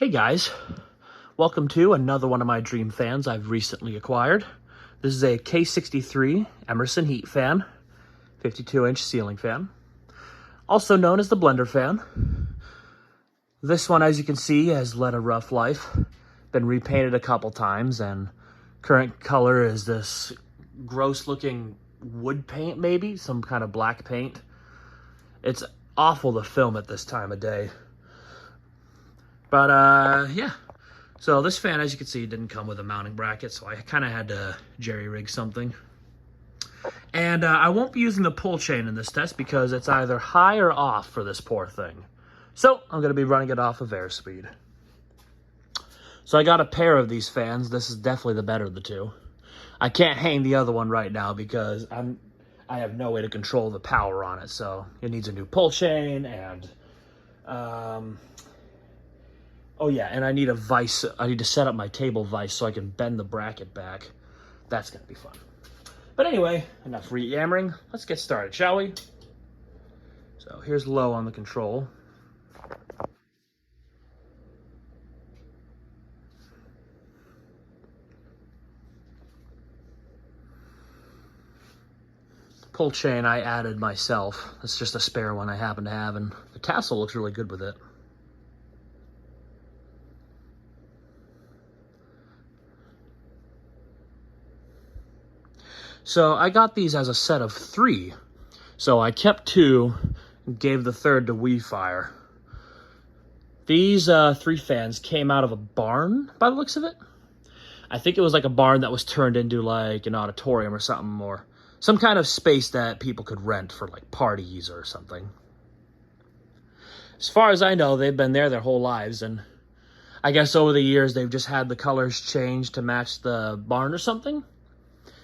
Hey guys, welcome to another one of my dream fans I've recently acquired. This is a K63 Emerson heat fan, 52-inch ceiling fan, also known as the Blenderfan. This one, as you can see, has led a rough life, been repainted a couple times, and current color is this gross looking wood paint, maybe some kind of black paint. It's awful to film at this time of day. But yeah, so this fan, as you can see, didn't come with a mounting bracket, so I kind of had to jerry-rig something. And I won't be using the pull chain in this test because it's either high or off for this poor thing. So I'm going to be running it off of airspeed. So I got a pair of these fans. This is definitely the better of the two. I can't hang the other one right now because I have no way to control the power on it, so it needs a new pull chain and oh yeah, and I need a vise. I need to set up my table vise so I can bend the bracket back. That's going to be fun. But anyway, enough re-yammering. Let's get started, shall we? So here's low on the control. Pull chain I added myself. It's just a spare one I happen to have, and the tassel looks really good with it. So I got these as a set of 3. So I kept 2 and gave the third to WeFire. These 3 fans came out of a barn by the looks of it. I think it was like a barn that was turned into like an auditorium or something, or some kind of space that people could rent for like parties or something. As far as I know, they've been there their whole lives, and I guess over the years they've just had the colors changed to match the barn or something.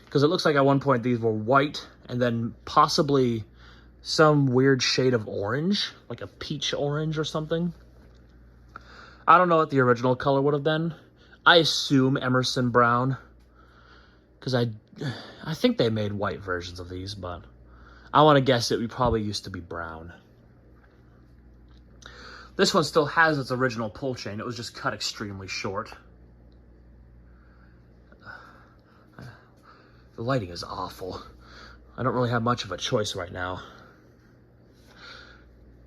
Because it looks like at one point these were white and then possibly some weird shade of orange, like a peach orange or something. I don't know what the original color would have been. I assume Emerson brown, because I think they made white versions of these, but I want to guess it probably used to be brown. This one still has its original pull chain. It was just cut extremely short. The lighting is awful. I don't really have much of a choice right now.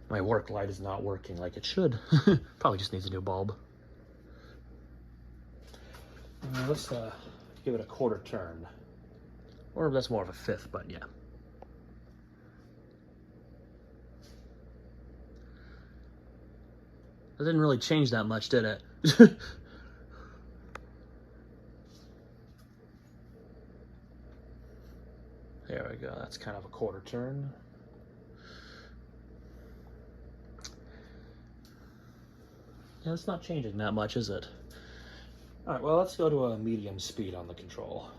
My work light is not working like it should. Probably just needs a new bulb. Let's give it a quarter turn. Or that's more of a 5th, but yeah. It didn't really change that much, did it? There we go, that's kind of a quarter turn. Yeah, it's not changing that much, is it? All right, well, let's go to a medium speed on the control.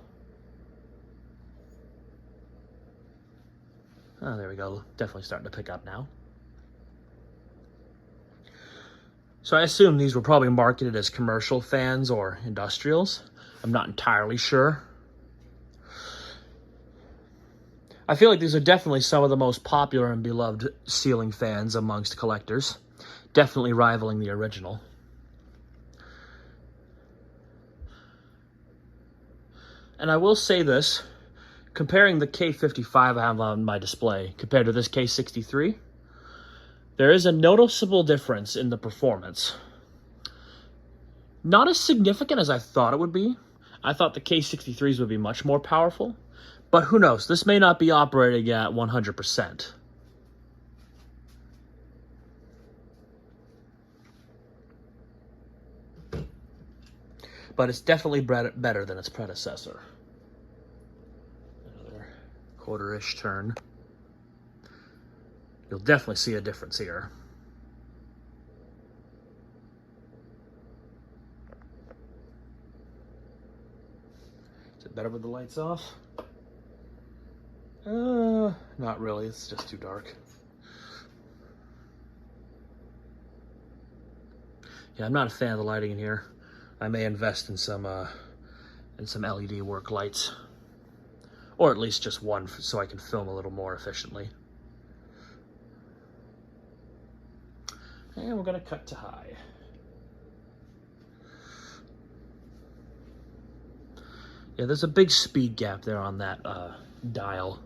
Oh, there we go, definitely starting to pick up now. So I assume these were probably marketed as commercial fans or industrials. I'm not entirely sure. I feel like these are definitely some of the most popular and beloved ceiling fans amongst collectors. Definitely rivaling the original. And I will say this, comparing the K55 I have on my display compared to this K63, there is a noticeable difference in the performance. Not as significant as I thought it would be. I thought the K63s would be much more powerful. But who knows? This may not be operating at 100%. But it's definitely better than its predecessor. Another quarter-ish turn. You'll definitely see a difference here. Is it better with the lights off? Not really, it's just too dark. Yeah, I'm not a fan of the lighting in here. I may invest in some LED work lights. Or at least just one so I can film a little more efficiently. And we're gonna cut to high. Yeah, there's a big speed gap there on that dial.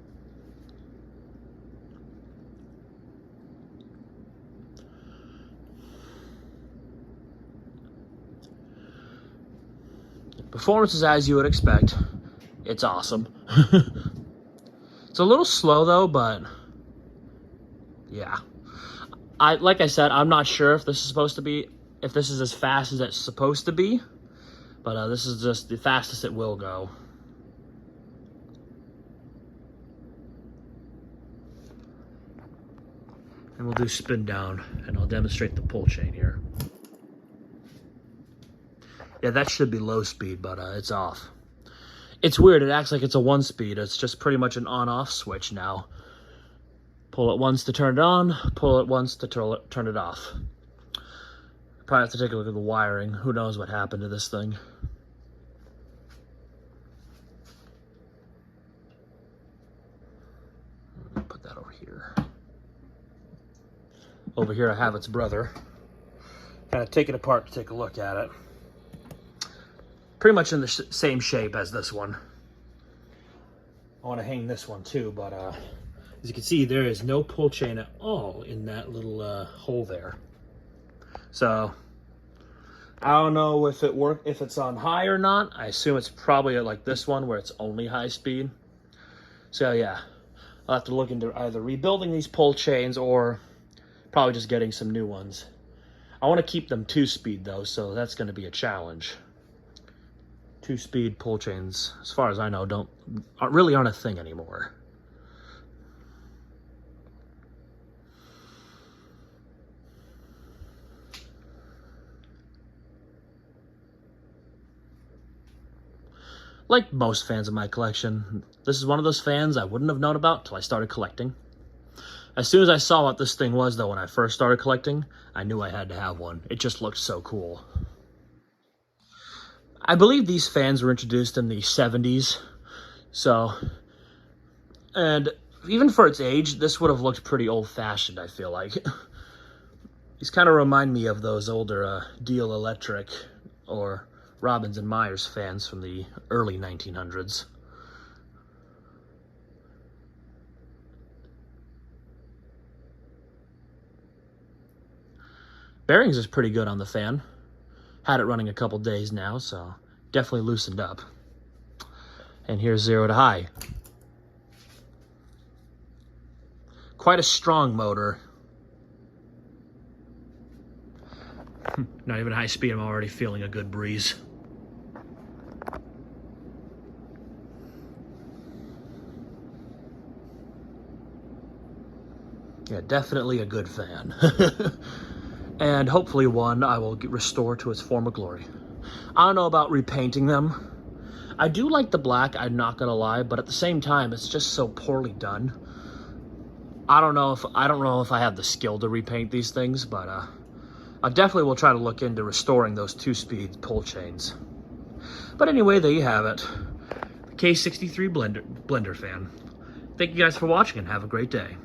Performance is as you would expect. It's awesome. It's a little slow though, but yeah. Like I said, I'm not sure if this is supposed to be, if this is as fast as it's supposed to be, but this is just the fastest it will go. And we'll do spin down, and I'll demonstrate the pull chain here. Yeah, that should be low speed, but it's off. It's weird, it acts like it's a 1-speed. It's just pretty much an on-off switch now. Pull it once to turn it on, pull it once to turn it off. Probably have to take a look at the wiring. Who knows what happened to this thing. Put that over here. Over here I have its brother. Kind of take it apart to take a look at it. Pretty much in the same shape as this one. I want to hang this one too, but as you can see, there is no pull chain at all in that little hole there. So I don't know if it's on high or not. I assume it's probably like this one where it's only high speed. So yeah, I'll have to look into either rebuilding these pull chains or probably just getting some new ones. I want to keep them 2-speed though, so that's going to be a challenge. 2-speed pull chains, as far as I know, really aren't a thing anymore. Like most fans of my collection, this is one of those fans I wouldn't have known about till I started collecting. As soon as I saw what this thing was, though, when I first started collecting, I knew I had to have one. It just looked so cool. I believe these fans were introduced in the 70s, so, and even for its age, this would have looked pretty old-fashioned, I feel like. These kind of remind me of those older Deal Electric or Robbins and Myers fans from the early 1900s. Bearings is pretty good on the fan. Had it running a couple days now, so definitely loosened up. And here's 0 to high. Quite a strong motor. Not even high speed, I'm already feeling a good breeze. Yeah, definitely a good fan. And hopefully one I will restore to its former glory. I don't know about repainting them. I do like the black, I'm not gonna lie, but at the same time, it's just so poorly done. I don't know if I have the skill to repaint these things, but I definitely will try to look into restoring those 2-speed pull chains. But anyway, there you have it. The K63 Blenderfan. Thank you guys for watching and have a great day.